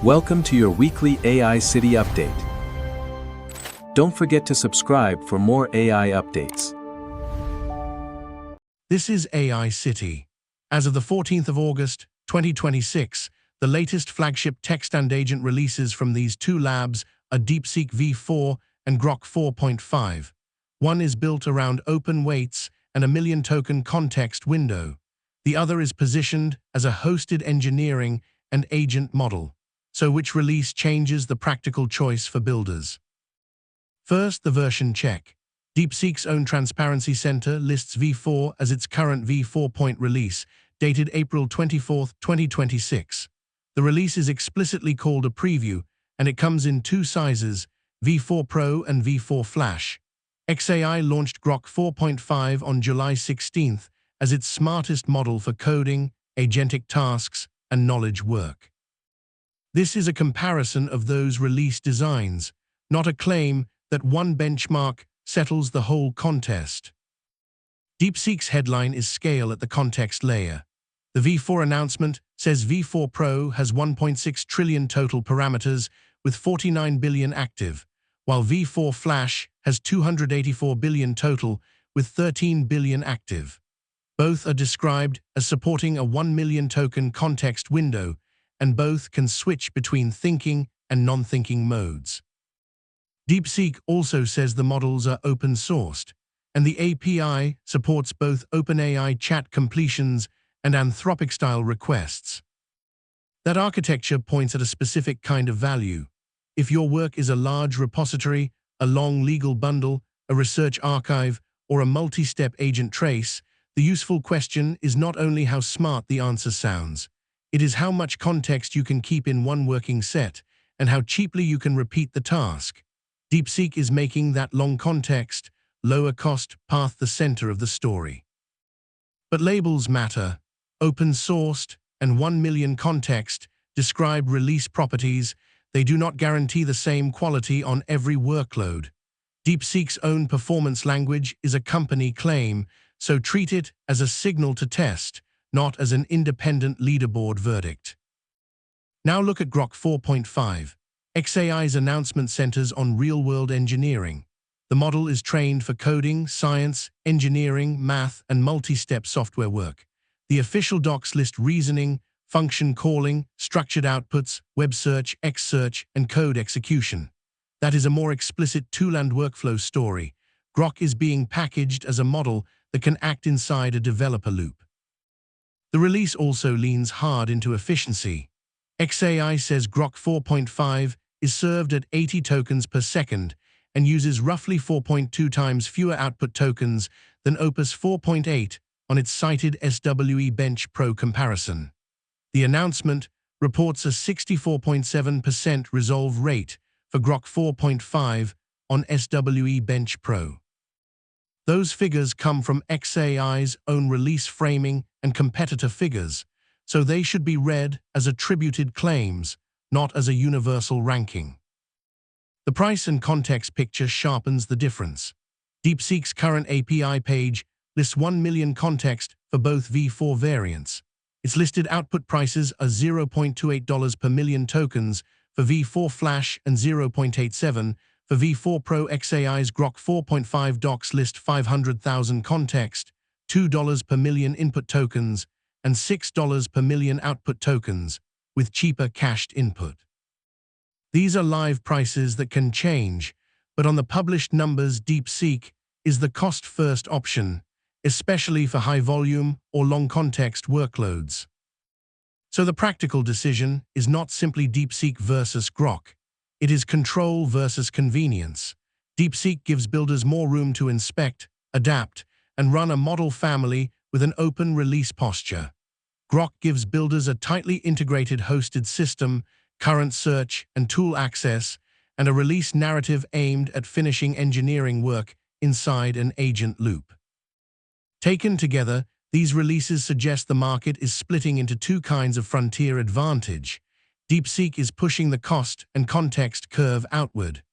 Welcome to your weekly AI City update. Don't forget to subscribe for more AI updates. This is AI City. As of the 14th of August, 2026, the latest flagship text and agent releases from these two labs are DeepSeek V4 and Grok 4.5. One is built around open weights and a million-token context window. The other is positioned as a hosted engineering and agent model. So which release changes the practical choice for builders? First, the version check. DeepSeek's own Transparency Center lists V4 as its current V4 release, dated April 24, 2026. The release is explicitly called a preview, and it comes in two sizes, V4 Pro and V4 Flash. xAI launched Grok 4.5 on July 16th as its smartest model for coding, agentic tasks, and knowledge work. This is a comparison of those release designs, not a claim that one benchmark settles the whole contest. DeepSeek's headline is scale at the context layer. The V4 announcement says V4 Pro has 1.6 trillion total parameters with 49 billion active, while V4 Flash has 284 billion total with 13 billion active. Both are described as supporting a 1 million token context window, and both can switch between thinking and non-thinking modes. DeepSeek also says the models are open-sourced, and the API supports both OpenAI chat completions and Anthropic-style requests. That architecture points at a specific kind of value. If your work is a large repository, a long legal bundle, a research archive, or a multi-step agent trace, the useful question is not only how smart the answer sounds, it is how much context you can keep in one working set, and how cheaply you can repeat the task. DeepSeek is making that long context, lower cost path the center of the story. But labels matter. Open-sourced and 1 million context describe release properties. They do not guarantee the same quality on every workload. DeepSeek's own performance language is a company claim, so treat it as a signal to test, not as an independent leaderboard verdict. Now look at Grok 4.5. xAI's announcement centers on real-world engineering. The model is trained for coding, science, engineering, math, and multi-step software work. The official docs list reasoning, function calling, structured outputs, web search, X-search, and code execution. That is a more explicit tool and workflow story. Grok is being packaged as a model that can act inside a developer loop. The release also leans hard into efficiency. xAI says Grok 4.5 is served at 80 tokens per second and uses roughly 4.2 times fewer output tokens than Opus 4.8 on its cited SWE Bench Pro comparison. The announcement reports a 64.7% resolve rate for Grok 4.5 on SWE Bench Pro. Those figures come from xAI's own release framing and competitor figures, so they should be read as attributed claims, not as a universal ranking. The price and context picture sharpens the difference. DeepSeek's current API page lists 1 million context for both V4 variants. Its listed output prices are $0.28 per million tokens for V4 Flash and $0.87 for V4 Pro. xAI's Grok 4.5 docs list 500,000 context, $2 per million input tokens, and $6 per million output tokens, with cheaper cached input. These are live prices that can change, but on the published numbers, DeepSeek is the cost-first option, especially for high-volume or long-context workloads. So the practical decision is not simply DeepSeek versus Grok. It is control versus convenience. DeepSeek gives builders more room to inspect, adapt, and run a model family with an open release posture. Grok gives builders a tightly integrated hosted system, current search and tool access, and a release narrative aimed at finishing engineering work inside an agent loop. Taken together, these releases suggest the market is splitting into two kinds of frontier advantage. DeepSeek is pushing the cost and context curve outward.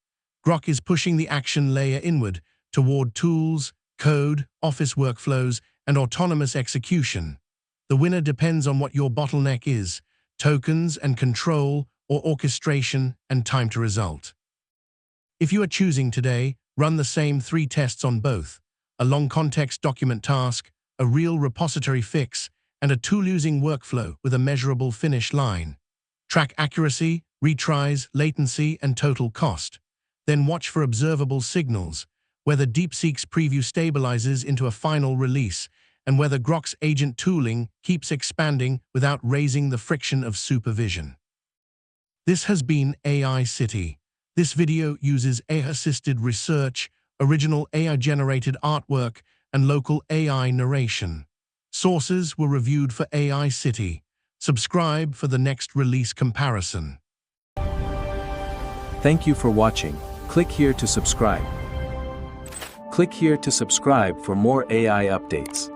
Grok is pushing the action layer inward toward tools, code, office workflows, and autonomous execution. The winner depends on what your bottleneck is, tokens and control or orchestration and time to result. If you are choosing today, run the same 3 tests on both: a long context document task, a real repository fix, and a tool-using workflow with a measurable finish line. Track accuracy, retries, latency, and total cost. Then watch for observable signals, whether DeepSeek's preview stabilizes into a final release, and whether Grok's agent tooling keeps expanding without raising the friction of supervision. This has been AI City. This video uses AI-assisted research, original AI-generated artwork, and local AI narration. Sources were reviewed for AI City. Subscribe for the next release comparison. Thank you for watching. Click here to subscribe. Click here to subscribe for more AI updates.